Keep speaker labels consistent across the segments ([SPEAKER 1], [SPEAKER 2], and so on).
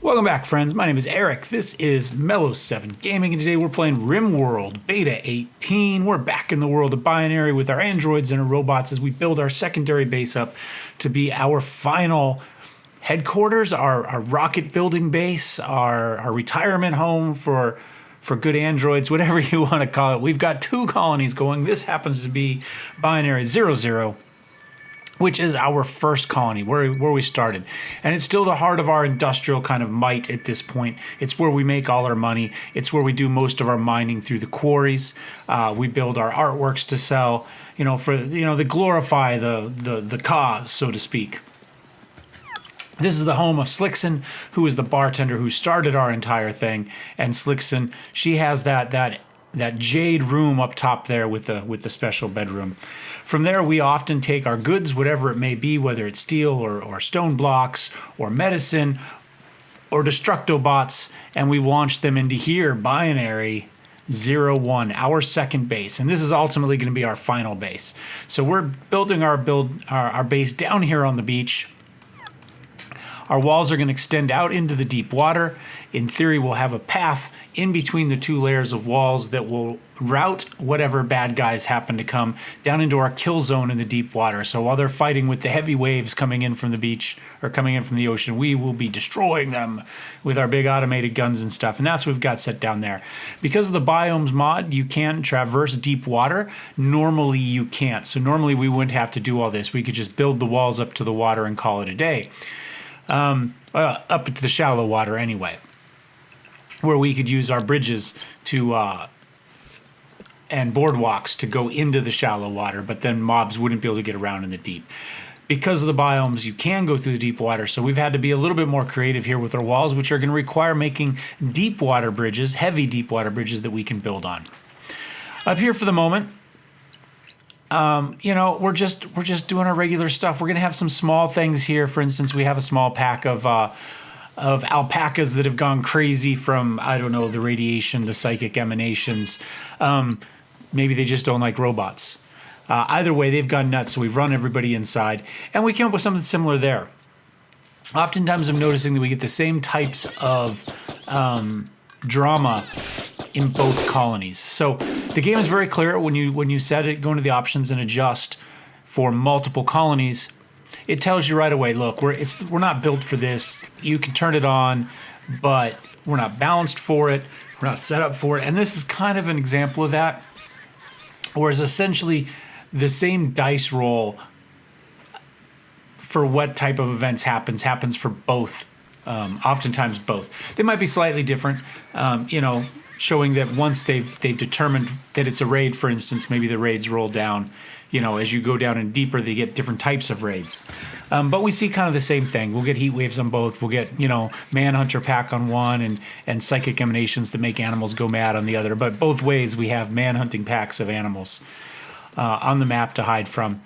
[SPEAKER 1] Welcome back, friends. My name is Eric. This is Mellowseven Gaming, and today we're playing Rimworld Beta 18. We're back in the world of binary with our androids and our robots as we build our secondary base up to be our final headquarters, our rocket building base, our retirement home for good androids, whatever you want to call it. We've got 2 colonies going. This happens to be binary 00, which is our first colony, where we started. And it's still the heart of our industrial kind of might at this point. It's where we make all our money. It's where we do most of our mining through the quarries. We build our artworks to sell, to glorify the cause, so to speak. This is the home of Slickson, who is the bartender who started our entire thing. And Slickson, she has that jade room up top there with the special bedroom. From there, we often take our goods, whatever it may be, whether it's steel or stone blocks or medicine or destructobots, and we launch them into here, binary 01, our second base. And this is ultimately going to be our final base. So we're building our base down here on the beach. Our walls are going to extend out into the deep water. In theory, we'll have a path in between the 2 layers of walls that will route whatever bad guys happen to come down into our kill zone in the deep water. So while they're fighting with the heavy waves coming in from the beach or coming in from the ocean, we will be destroying them with our big automated guns and stuff. And that's what we've got set down there. Because of the biomes mod, you can traverse deep water. Normally you can't. So normally we wouldn't have to do all this. We could just build the walls up to the water and call it a day. Up to the shallow water anyway, where we could use our bridges and boardwalks to go into the shallow water, but then mobs wouldn't be able to get around in the deep. Because of the biomes, you can go through the deep water, so we've had to be a little bit more creative here with our walls, which are going to require making deep water bridges, heavy deep water bridges that we can build on. Up here for the moment, we're just doing our regular stuff. We're going to have some small things here. For instance, we have a small pack of alpacas that have gone crazy from, I don't know, the radiation, the psychic emanations. Maybe they just don't like robots. Either way, they've gone nuts, so we've run everybody inside. And we came up with something similar there. Oftentimes I'm noticing that we get the same types of drama in both colonies. So the game is very clear when you set it, go into the options and adjust for multiple colonies. It tells you right away, look, we're not built for this. You can turn it on, but we're not balanced for it. We're not set up for it. And this is kind of an example of that. Whereas essentially the same dice roll for what type of events happens for both. Oftentimes both. They might be slightly different, showing that once they've determined that it's a raid, for instance, maybe the raids roll down. As you go down and deeper, they get different types of raids. But we see kind of the same thing. We'll get heat waves on both. We'll get, manhunter pack on one and psychic emanations that make animals go mad on the other. But both ways, we have manhunting packs of animals on the map to hide from.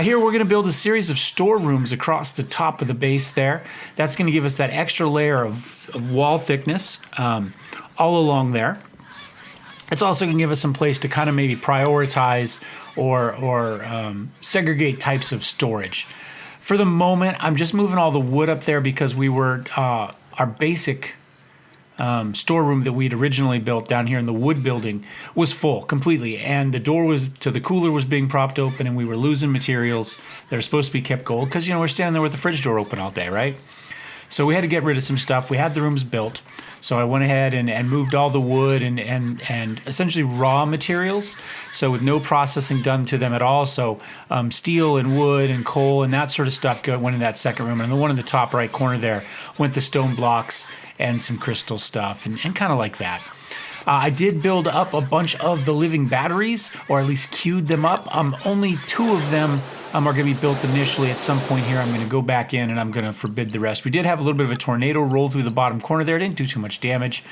[SPEAKER 1] Here we're going to build a series of storerooms across the top of the base there. That's going to give us that extra layer of wall thickness all along there. It's also going to give us some place to kind of maybe prioritize or segregate types of storage. For the moment, I'm just moving all the wood up there because we were our basic storeroom that we'd originally built down here in the wood building was full completely, and the door to the cooler was being propped open, and we were losing materials that are supposed to be kept cold because we're standing there with the fridge door open all day, right? So we had to get rid of some stuff. We had the rooms built, so I went ahead and moved all the wood and essentially raw materials, so with no processing done to them at all. So steel and wood and coal and that sort of stuff went in that second room, and the one in the top right corner there went the stone blocks and some crystal stuff and kind of like that. I did build up a bunch of the living batteries, or at least queued them up. Only 2 of them are going to be built initially. At some point here, I'm going to go back in and I'm going to forbid the rest. We did have a little bit of a tornado roll through the bottom corner there. It didn't do too much damage.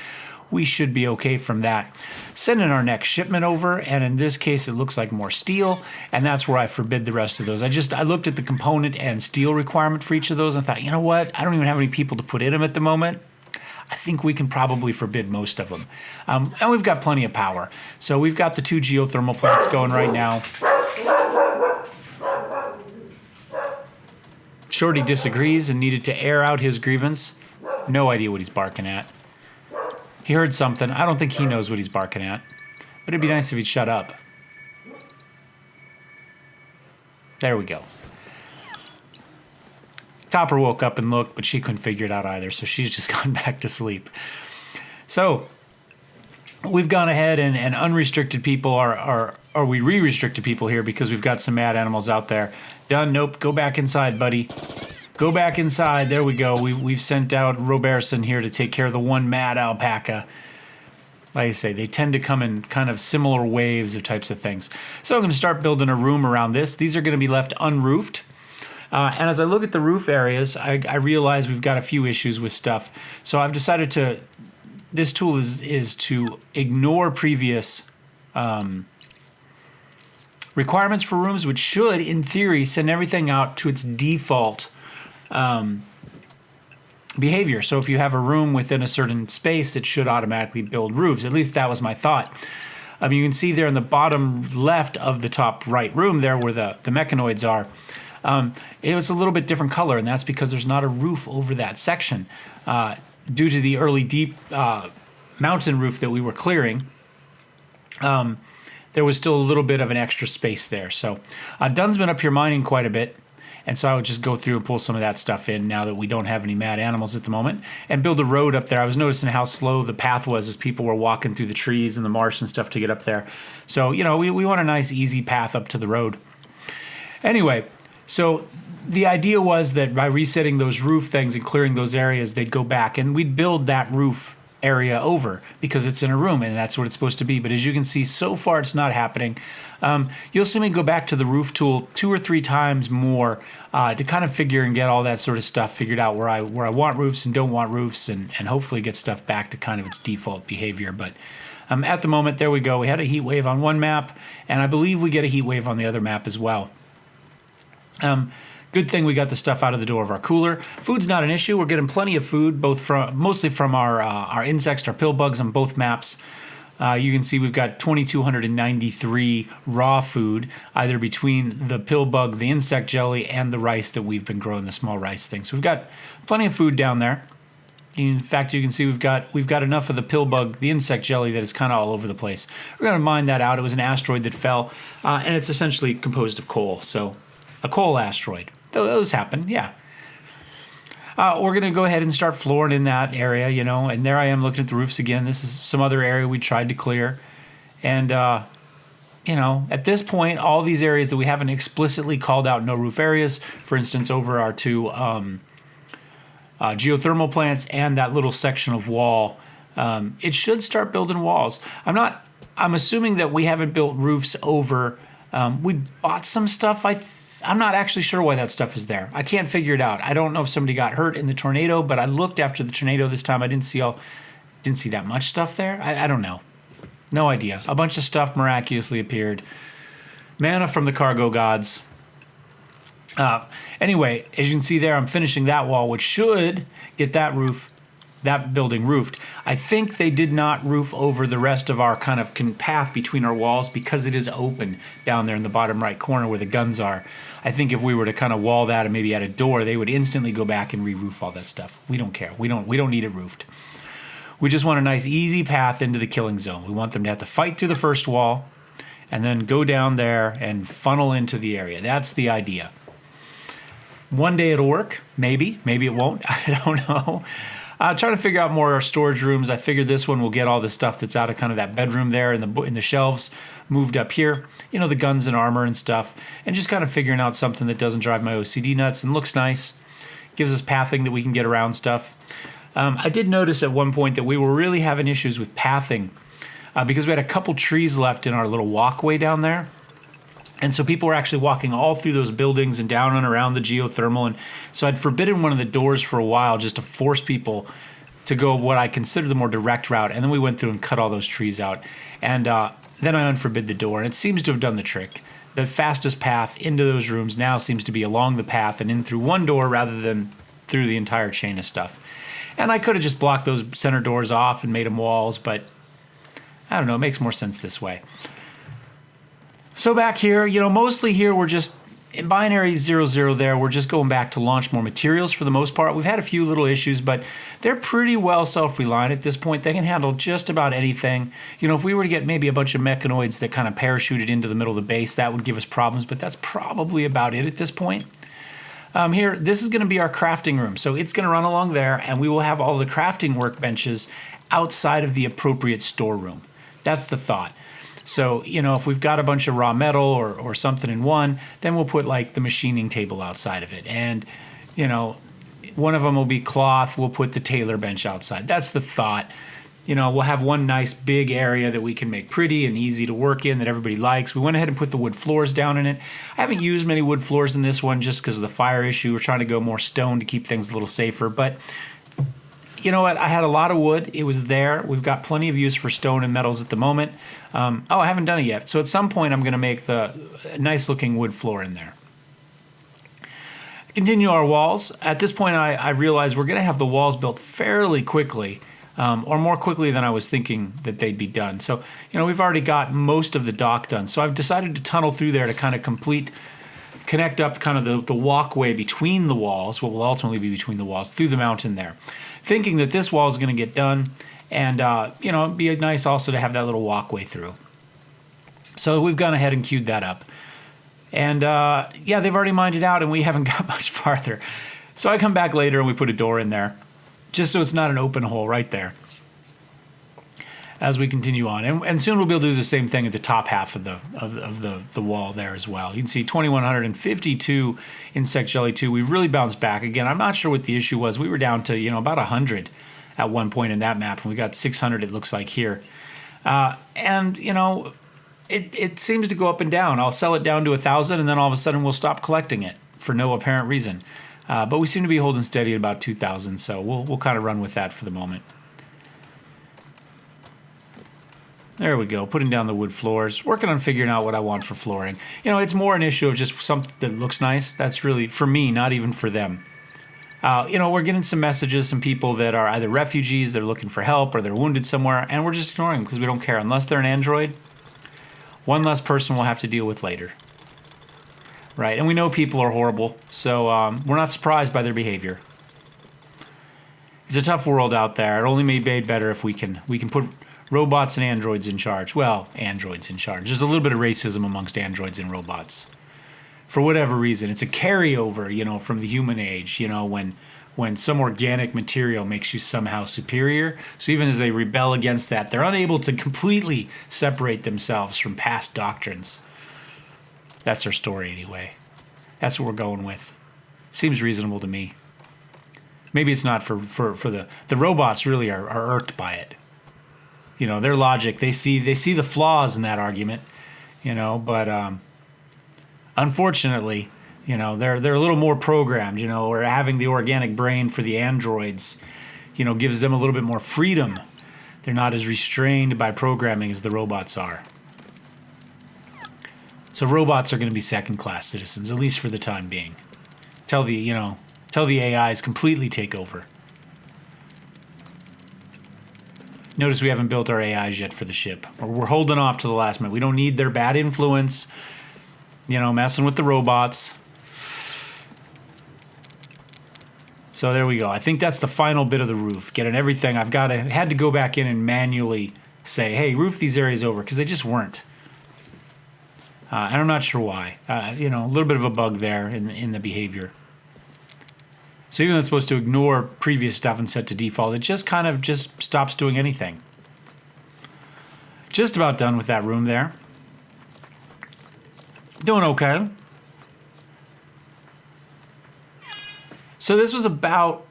[SPEAKER 1] We should be okay from that. Sending our next shipment over, and in this case, it looks like more steel, and that's where I forbid the rest of those. I looked at the component and steel requirement for each of those and thought, you know what? I don't even have any people to put in them at the moment. I think we can probably forbid most of them. And we've got plenty of power. So we've got the 2 geothermal plants going right now. Shorty disagrees and needed to air out his grievance. No idea what he's barking at. He heard something. I don't think he knows what he's barking at. But it'd be nice if he'd shut up. There we go. Copper woke up and looked, but she couldn't figure it out either, so she's just gone back to sleep. So we've gone ahead and unrestricted people or we re-restricted people here because we've got some mad animals out there. Done. Nope. Go back inside, buddy. Go back inside. There we go. We've sent out Robertson here to take care of the one mad alpaca. Like I say, they tend to come in kind of similar waves of types of things. So I'm going to start building a room around this. These are going to be left unroofed. And as I look at the roof areas, I realize we've got a few issues with stuff. So I've decided to, this tool is to ignore previous requirements for rooms, which should, in theory, send everything out to its default behavior. So if you have a room within a certain space, it should automatically build roofs. At least that was my thought. You can see there in the bottom left of the top right room there where the mechanoids are, it was a little bit different color, and that's because there's not a roof over that section. Due to the early deep mountain roof that we were clearing, there was still a little bit of an extra space there. So Dunn's been up here mining quite a bit, and so I would just go through and pull some of that stuff in now that we don't have any mad animals at the moment, and build a road up there. I was noticing how slow the path was as people were walking through the trees and the marsh and stuff to get up there. So, you know, we want a nice easy path up to the road. Anyway, so the idea was that by resetting those roof things and clearing those areas, they'd go back and we'd build that roof area over because it's in a room and that's what it's supposed to be. But as you can see, so far it's not happening. You'll see me go back to the roof tool 2 or 3 times more to kind of figure and get all that sort of stuff figured out where I want roofs and don't want roofs, and hopefully get stuff back to kind of its default behavior. But at the moment, there we go. We had a heat wave on one map, and I believe we get a heat wave on the other map as well. Good thing we got the stuff out of the door of our cooler. Food's not an issue. We're getting plenty of food, mostly from our insects, our pill bugs on both maps. You can see we've got 2,293 raw food, either between the pill bug, the insect jelly, and the rice that we've been growing, the small rice thing. So we've got plenty of food down there. In fact, you can see we've got enough of the pill bug, the insect jelly, that is kind of all over the place. We're going to mine that out. It was an asteroid that fell, and it's essentially composed of coal. So a coal asteroid. Those happen, yeah. We're going to go ahead and start flooring in that area, you know, and there I am looking at the roofs again. This is some other area we tried to clear. And, you know, at this point, all these areas that we haven't explicitly called out no roof areas, for instance, over our 2 geothermal plants and that little section of wall, it should start building walls. I'm assuming that we haven't built roofs over, we bought some stuff, I'm not actually sure why that stuff is there. I can't figure it out. I don't know if somebody got hurt in the tornado, but I looked after the tornado this time. I didn't see that much stuff there. I don't know. No idea. A bunch of stuff miraculously appeared. Mana from the cargo gods. Anyway, as you can see there, I'm finishing that wall, which should get that building roofed. I think they did not roof over the rest of our kind of path between our walls because it is open down there in the bottom right corner where the guns are. I think if we were to kind of wall that and maybe add a door, they would instantly go back and re-roof all that stuff. We don't care. We don't need it roofed. We just want a nice easy path into the killing zone. We want them to have to fight through the first wall and then go down there and funnel into the area. That's the idea. One day it'll work. Maybe it won't. I don't know. Trying to figure out more storage rooms. I figured this one will get all the stuff that's out of kind of that bedroom there in the shelves moved up here. You know, the guns and armor and stuff. And just kind of figuring out something that doesn't drive my OCD nuts and looks nice. Gives us pathing that we can get around stuff. I did notice at one point that we were really having issues with pathing because we had a couple trees left in our little walkway down there. And so people were actually walking all through those buildings and down and around the geothermal. And so I'd forbidden one of the doors for a while just to force people to go what I consider the more direct route. And then we went through and cut all those trees out. And then I unforbid the door. And it seems to have done the trick. The fastest path into those rooms now seems to be along the path and in through one door rather than through the entire chain of stuff. And I could have just blocked those center doors off and made them walls, but I don't know, it makes more sense this way. So back here, you know, mostly here we're just in binary 00 there, we're just going back to launch more materials for the most part. We've had a few little issues, but they're pretty well self-reliant at this point. They can handle just about anything. You know, if we were to get maybe a bunch of mechanoids that kind of parachuted into the middle of the base, that would give us problems, but that's probably about it at this point. Here, this is going to be our crafting room. So it's going to run along there, and we will have all the crafting workbenches outside of the appropriate storeroom. That's the thought. So, you know, if we've got a bunch of raw metal or something in one, then we'll put like the machining table outside of it. And, you know, one of them will be cloth. We'll put the tailor bench outside. That's the thought. You know, we'll have one nice big area that we can make pretty and easy to work in that everybody likes. We went ahead and put the wood floors down in it. I haven't used many wood floors in this one just because of the fire issue. We're trying to go more stone to keep things a little safer. But you know what? I had a lot of wood. It was there. We've got plenty of use for stone and metals at the moment. Oh, I haven't done it yet. So at some point, I'm going to make the nice looking wood floor in there. Continue our walls. At this point, I realize we're going to have the walls built fairly quickly, or more quickly than I was thinking that they'd be done. So, you know, we've already got most of the dock done. So I've decided to tunnel through there to kind of connect up kind of the walkway between the walls, what will ultimately be between the walls, through the mountain there. Thinking that this wall is going to get done, and you know, it'd be nice also to have that little walkway through. So we've gone ahead and queued that up, and yeah, they've already mined it out, and we haven't got much farther. So I come back later and we put a door in there, just so it's not an open hole right there. As we continue on, and soon we'll be able to do the same thing at the top half of the wall there as well. You can see 2152 insect jelly 2. We really bounced back again. I'm not sure what the issue was. We were down to, you know, about 100 at one point in that map, and we got 600. It looks like here, and you know, it seems to go up and down. I'll sell it down to 1,000, and then all of a sudden we'll stop collecting it for no apparent reason. But we seem to be holding steady at about 2,000, so we'll kind of run with that for the moment. There we go, putting down the wood floors, working on figuring out what I want for flooring. You know, it's more an issue of just something that looks nice. That's really, for me, not even for them. You know, we're getting some messages, some people that are either refugees, they're looking for help, or they're wounded somewhere, and we're just ignoring them because we don't care. Unless they're an android, one less person we'll have to deal with later. Right, and we know people are horrible, so we're not surprised by their behavior. It's a tough world out there. It only may be made better if we can put robots and androids in charge. Well, androids in charge. There's a little bit of racism amongst androids and robots. For whatever reason, it's a carryover, you know, from the human age, you know, when some organic material makes you somehow superior. So even as they rebel against that, they're unable to completely separate themselves from past doctrines. That's our story anyway. That's what we're going with. Seems reasonable to me. Maybe it's not for the robots really are irked by it. You know, their logic, they see the flaws in that argument, you know, but unfortunately, you know, they're a little more programmed, you know, or having the organic brain for the androids, you know, gives them a little bit more freedom. They're not as restrained by programming as the robots are. So robots are going to be second-class citizens, at least for the time being. Till the AIs completely take over. Notice we haven't built our AIs yet for the ship. Or we're holding off to the last minute. We don't need their bad influence, you know, messing with the robots. So there we go. I think that's the final bit of the roof. Getting everything. Had to go back in and manually say, hey, roof these areas over, because they just weren't. And I'm not sure why. You know, a little bit of a bug there in the behavior. So even though it's supposed to ignore previous stuff and set to default, it just kind of just stops doing anything. Just about done with that room there. Doing okay. So this was about,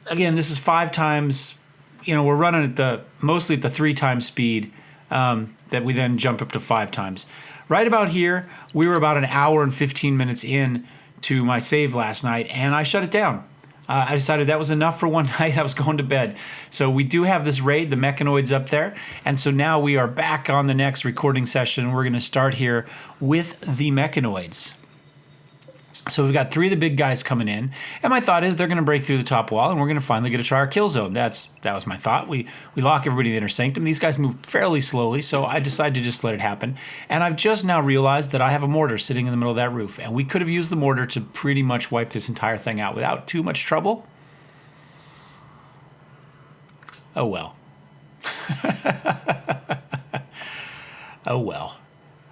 [SPEAKER 1] again, this is 5 times, you know, we're running at mostly at the 3 times speed that we then jump up to 5 times. Right about here, we were about an hour and 15 minutes in to my save last night, and I shut it down. I decided that was enough for one night. I was going to bed. So we do have this raid, the mechanoids up there, and so now we are back on the next recording session. We're going to start here with the mechanoids. So we've got 3 of the big guys coming in, and my thought is they're going to break through the top wall, and we're going to finally get to try our kill zone. That was my thought. We lock everybody in the inner sanctum. These guys move fairly slowly, so I decided to just let it happen. And I've just now realized that I have a mortar sitting in the middle of that roof, and we could have used the mortar to pretty much wipe this entire thing out without too much trouble. Oh well. Oh well.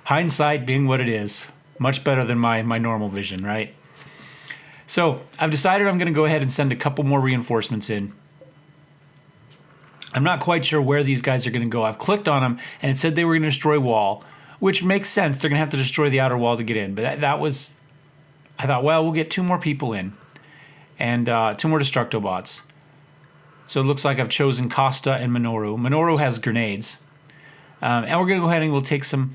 [SPEAKER 1] Hindsight being what it is. Much better than my normal vision, right? So I've decided I'm going to go ahead and send a couple more reinforcements in. I'm not quite sure where these guys are going to go. I've clicked on them, and it said they were going to destroy wall, which makes sense. They're going to have to destroy the outer wall to get in. But that was... I thought, well, we'll get 2 more people in, and 2 more Destructobots. So it looks like I've chosen Costa and Minoru. Minoru has grenades. And we're going to go ahead and we'll take some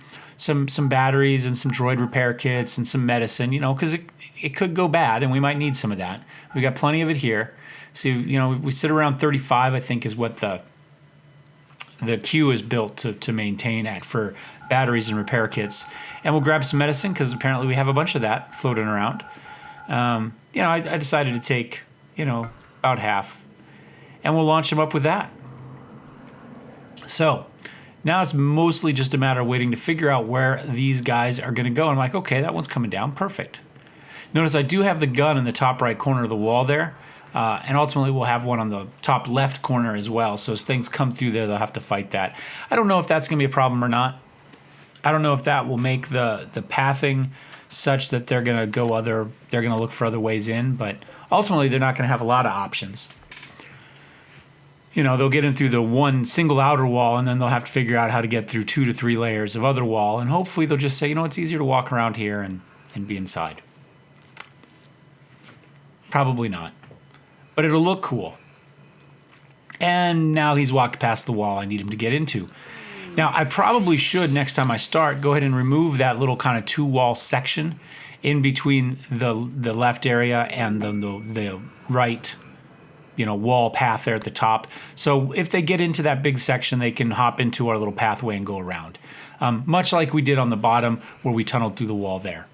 [SPEAKER 1] batteries and some droid repair kits and some medicine, you know, because it could go bad and we might need some of that. We got plenty of it here. So, you know, we sit around 35, I think, is what the queue is built to maintain at for batteries and repair kits. And we'll grab some medicine because apparently we have a bunch of that floating around. You know, I decided to take, you know, about half. And we'll launch them up with that. So now it's mostly just a matter of waiting to figure out where these guys are going to go. I'm like, okay, that one's coming down. Perfect. Notice I do have the gun in the top right corner of the wall there. And ultimately we'll have one on the top left corner as well. So as things come through there, they'll have to fight that. I don't know if that's going to be a problem or not. I don't know if that will make the pathing such that they're going to go they're going to look for other ways in. But ultimately they're not going to have a lot of options. You know, they'll get in through the one single outer wall, and then they'll have to figure out how to get through 2 to 3 layers of other wall, and hopefully they'll just say, you know, it's easier to walk around here and be inside. Probably not. But it'll look cool. And now he's walked past the wall I need him to get into. Now, I probably should, next time I start, go ahead and remove that little kind of 2-wall section in between the left area and the right, you know, wall path there at the top. So if they get into that big section, they can hop into our little pathway and go around. Much like we did on the bottom where we tunneled through the wall there.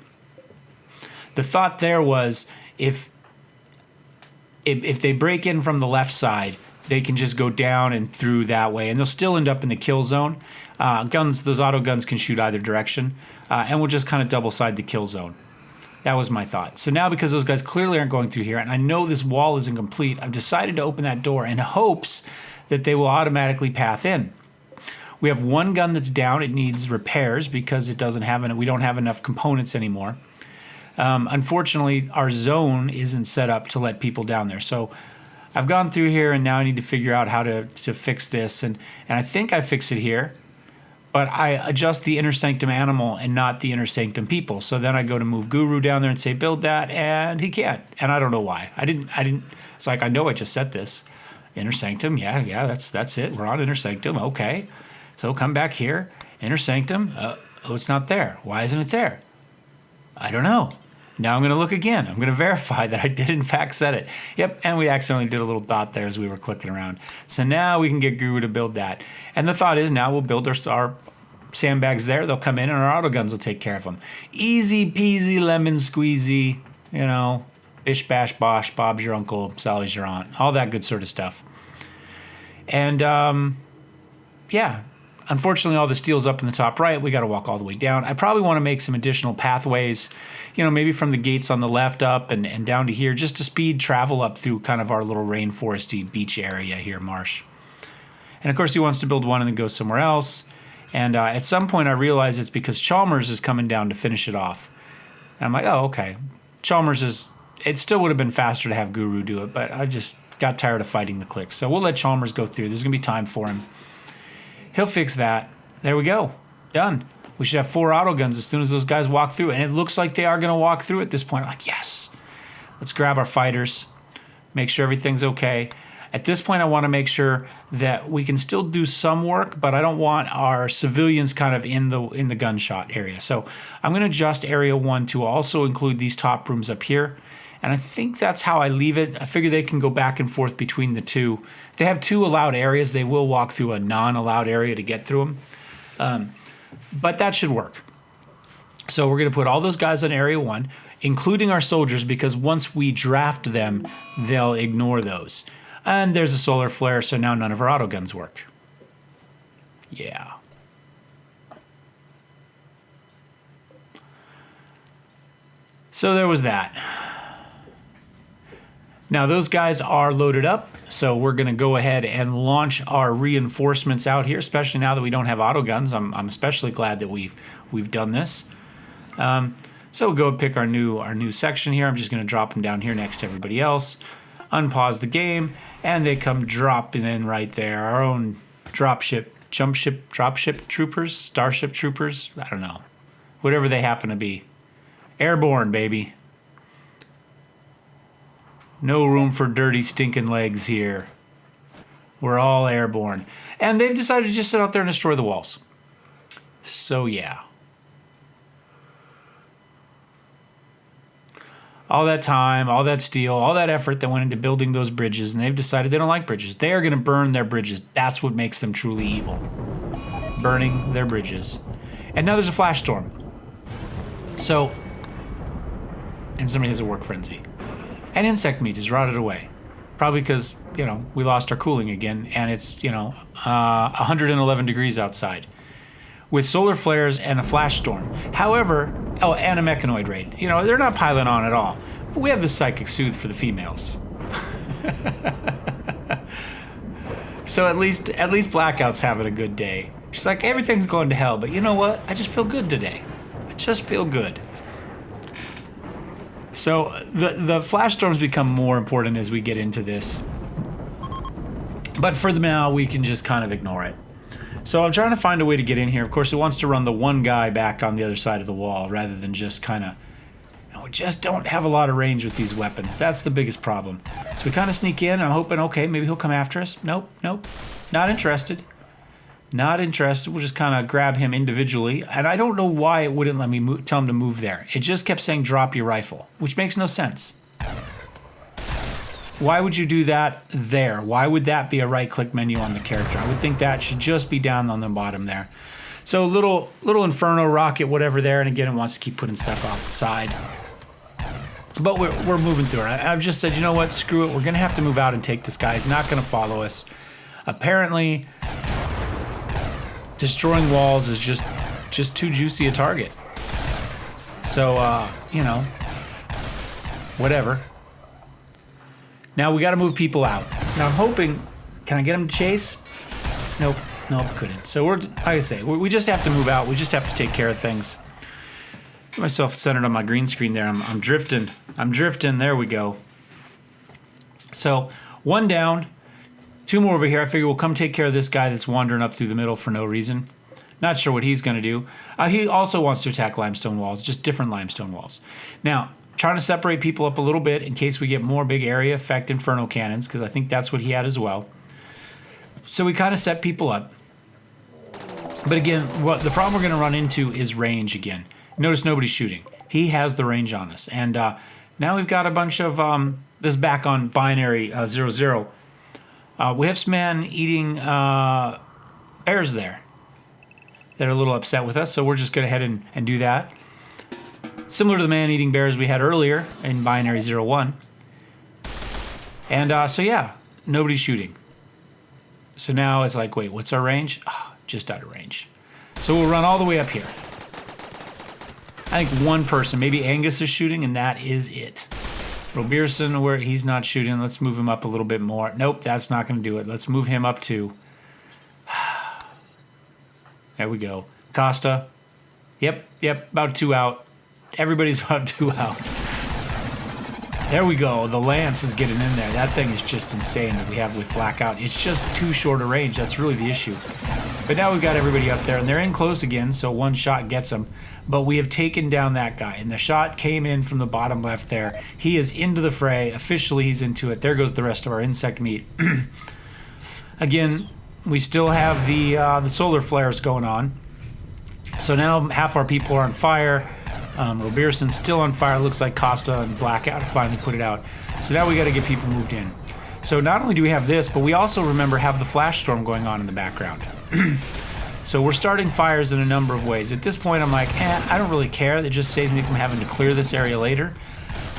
[SPEAKER 1] The thought there was if they break in from the left side, they can just go down and through that way, and they'll still end up in the kill zone. Those auto guns can shoot either direction, and we'll just kind of double side the kill zone. That was my thought. So now, because those guys clearly aren't going through here, and I know this wall isn't complete, I've decided to open that door in hopes that they will automatically path in. We have one gun that's down. It needs repairs because we don't have enough components anymore. Unfortunately, our zone isn't set up to let people down there. So I've gone through here, and now I need to figure out how to fix this. And I think I fix it here. But I adjust the inner sanctum animal and not the inner sanctum people. So then I go to move Guru down there and say, build that, and he can't. And I don't know why. I didn't, it's like, I know I just set this. Inner sanctum, yeah, that's it. We're on inner sanctum, okay. So come back here, inner sanctum, oh, it's not there. Why isn't it there? I don't know. Now I'm gonna look again. I'm gonna verify that I did in fact set it. Yep, and we accidentally did a little dot there as we were clicking around. So now we can get Guru to build that. And the thought is now we'll build our sandbags there. They'll come in and our auto guns will take care of them. Easy peasy lemon squeezy, you know, bish bash bosh, Bob's your uncle, Sally's your aunt, all that good sort of stuff. And yeah, unfortunately all the steel's up in the top right. We got to walk all the way down. I probably want to make some additional pathways, you know, maybe from the gates on the left up and down to here, just to speed travel up through kind of our little rainforesty beach area here, marsh. And of course he wants to build one and then go somewhere else. And at some point I realized it's because Chalmers is coming down to finish it off. And I'm like, oh, okay. It still would have been faster to have Guru do it, but I just got tired of fighting the clicks. So we'll let Chalmers go through. There's going to be time for him. He'll fix that. There we go. Done. We should have 4 auto guns as soon as those guys walk through. And it looks like they are going to walk through at this point. I'm like, yes. Let's grab our fighters. Make sure everything's okay. At this point, I want to make sure that we can still do some work, but I don't want our civilians kind of in the gunshot area. So I'm going to adjust Area 1 to also include these top rooms up here. And I think that's how I leave it. I figure they can go back and forth between the two. If they have 2 allowed areas, they will walk through a non-allowed area to get through them. But that should work. So we're going to put all those guys on Area 1. including our soldiers, because once we draft them, they'll ignore those. And there's a solar flare, so now none of our auto guns work. Yeah. So there was that. Now those guys are loaded up, so we're going to go ahead and launch our reinforcements out here, especially now that we don't have auto guns. I'm especially glad that we've done this. So we'll go pick our new section here. I'm just going to drop them down here next to everybody else. Unpause the game, and they come dropping in right there. Our own dropship troopers, starship troopers, I don't know. Whatever they happen to be. Airborne, baby. No room for dirty, stinking legs here. We're all airborne. And they've decided to just sit out there and destroy the walls. So, yeah. All that time, all that steel, all that effort that went into building those bridges, and they've decided they don't like bridges. They are going to burn their bridges. That's what makes them truly evil. Burning their bridges. And now there's a flash storm. So, and somebody has a work frenzy. And insect meat is rotted away. Probably because, you know, we lost our cooling again, and it's, 111 degrees outside. With solar flares and a flash storm. However, and a mechanoid raid. You know, they're not piling on at all. But we have the psychic soothe for the females. So at least Blackout's having a good day. She's like, everything's going to hell, but you know what? I just feel good today. I just feel good. So the flash storms become more important as we get into this. But for now, we can just kind of ignore it. So I'm trying to find a way to get in here. Of course, it wants to run the one guy back on the other side of the wall rather than just kind of... we just don't have a lot of range with these weapons. That's the biggest problem. So we kind of sneak in. I'm hoping, okay, maybe he'll come after us. Nope. Not interested. Not interested. We'll just kind of grab him individually. And I don't know why it wouldn't let me tell him to move there. It just kept saying drop your rifle, which makes no sense. Why would you do that there? Why would that be a right-click menu on the character? I would think that should just be down on the bottom there. So little Inferno rocket, whatever there, and again, it wants to keep putting stuff outside. But we're moving through it. I've just said, you know what? Screw it. We're going to have to move out and take this guy. He's not going to follow us. Apparently, destroying walls is just too juicy a target. So, whatever. Now we got to move people out. Now I'm hoping, can I get him to chase? Nope, couldn't. So like I say, we just have to move out. We just have to take care of things. Get myself centered on my green screen there. I'm drifting. There we go. So 1 down, 2 more over here. I figure we'll come take care of this guy that's wandering up through the middle for no reason. Not sure what he's going to do. He also wants to attack limestone walls, just different limestone walls. Now, trying to separate people up a little bit in case we get more big area effect inferno cannons, because I think that's what he had as well. So we kind of set people up. But again, the problem we're going to run into is range again. Notice nobody's shooting. He has the range on us. And now we've got a bunch of, this back on binary 0-0. We have some man-eating bears there that are a little upset with us, so we're just going to head and do that. Similar to the man-eating bears we had earlier in binary 0-1. And so yeah, nobody's shooting. So now it's like, wait, what's our range? Just out of range. So we'll run all the way up here. I think one person, maybe Angus is shooting, and that is it. Roberson, where he's not shooting, let's move him up a little bit more. Nope, that's not going to do it. Let's move him up too. There we go. Costa. Yep, about 2 out. Everybody's about 2 out. There we go. The Lance is getting in there. That thing is just insane that we have with Blackout. It's just too short a range. That's really the issue. But now we've got everybody up there, and they're in close again, so one shot gets them. But we have taken down that guy, and the shot came in from the bottom left there. He is into the fray. Officially, he's into it. There goes the rest of our insect meat. Again, we still have the solar flares going on. So now half our people are on fire. Roberson's still on fire. Looks like Costa and Blackout finally put it out. So now we got to get people moved in. So not only do we have this, but we also, remember, have the flash storm going on in the background. So we're starting fires in a number of ways. At this point, I'm like, I don't really care. That just saves me from having to clear this area later.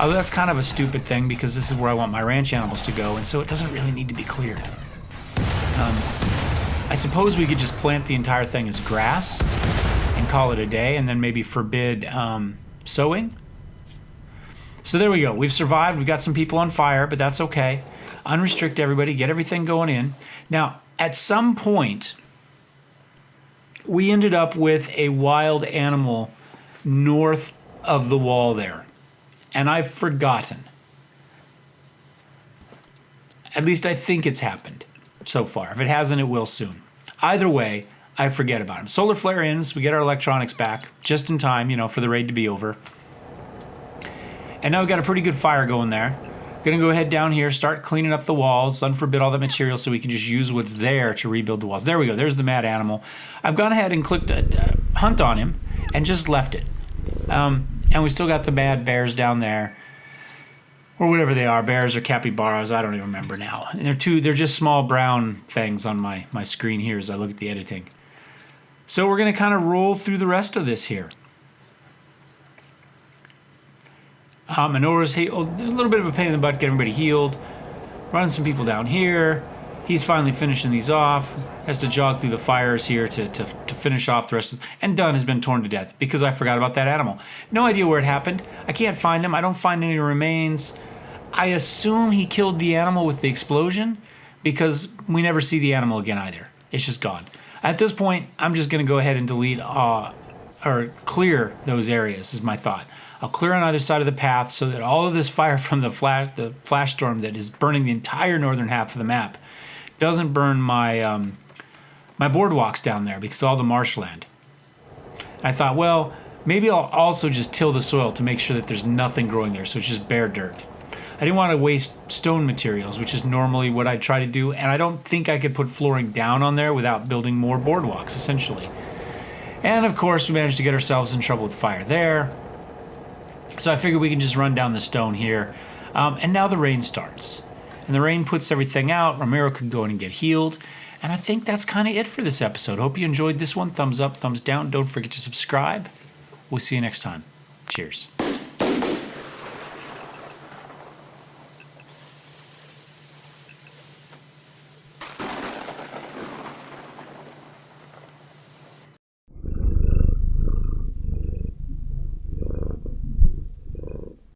[SPEAKER 1] Although that's kind of a stupid thing because this is where I want my ranch animals to go, and so it doesn't really need to be cleared. I suppose we could just plant the entire thing as grass and call it a day, and then maybe forbid sowing. So there we go. We've survived. We've got some people on fire, but that's okay. Unrestrict everybody. Get everything going in. Now, at some point, we ended up with a wild animal north of the wall there. And I've forgotten. At least I think it's happened so far. If it hasn't, it will soon. Either way, I forget about him. Solar flare ends. We get our electronics back just in time, you know, for the raid to be over. And now we've got a pretty good fire going there. Gonna go ahead down here, start cleaning up the walls, unforbid all the material so we can just use what's there to rebuild the walls. There we go. There's the mad animal. I've gone ahead and clicked hunt on him and just left it. And we still got the bad bears down there, or whatever they are, bears or capybaras, I don't even remember now. And they're just small brown things on my screen here as I look at the editing. So we're going to kind of roll through the rest of this here. Manora's a little bit of a pain in the butt, get everybody healed. Running some people down here. He's finally finishing these off. Has to jog through the fires here to finish off the rest of this. And Dunn has been torn to death because I forgot about that animal. No idea where it happened. I can't find him. I don't find any remains. I assume he killed the animal with the explosion because we never see the animal again either. It's just gone. At this point, I'm just going to go ahead and delete or clear those areas is my thought. I'll clear on either side of the path so that all of this fire from the flash storm that is burning the entire northern half of the map doesn't burn my my boardwalks down there because of all the marshland. I thought, well, maybe I'll also just till the soil to make sure that there's nothing growing there, so it's just bare dirt. I didn't want to waste stone materials, which is normally what I try to do, and I don't think I could put flooring down on there without building more boardwalks, essentially. And of course, we managed to get ourselves in trouble with fire there. So I figured we can just run down the stone here. And now the rain starts. And the rain puts everything out. Ramiro can go in and get healed. And I think that's kind of it for this episode. Hope you enjoyed this one. Thumbs up, thumbs down. Don't forget to subscribe. We'll see you next time. Cheers.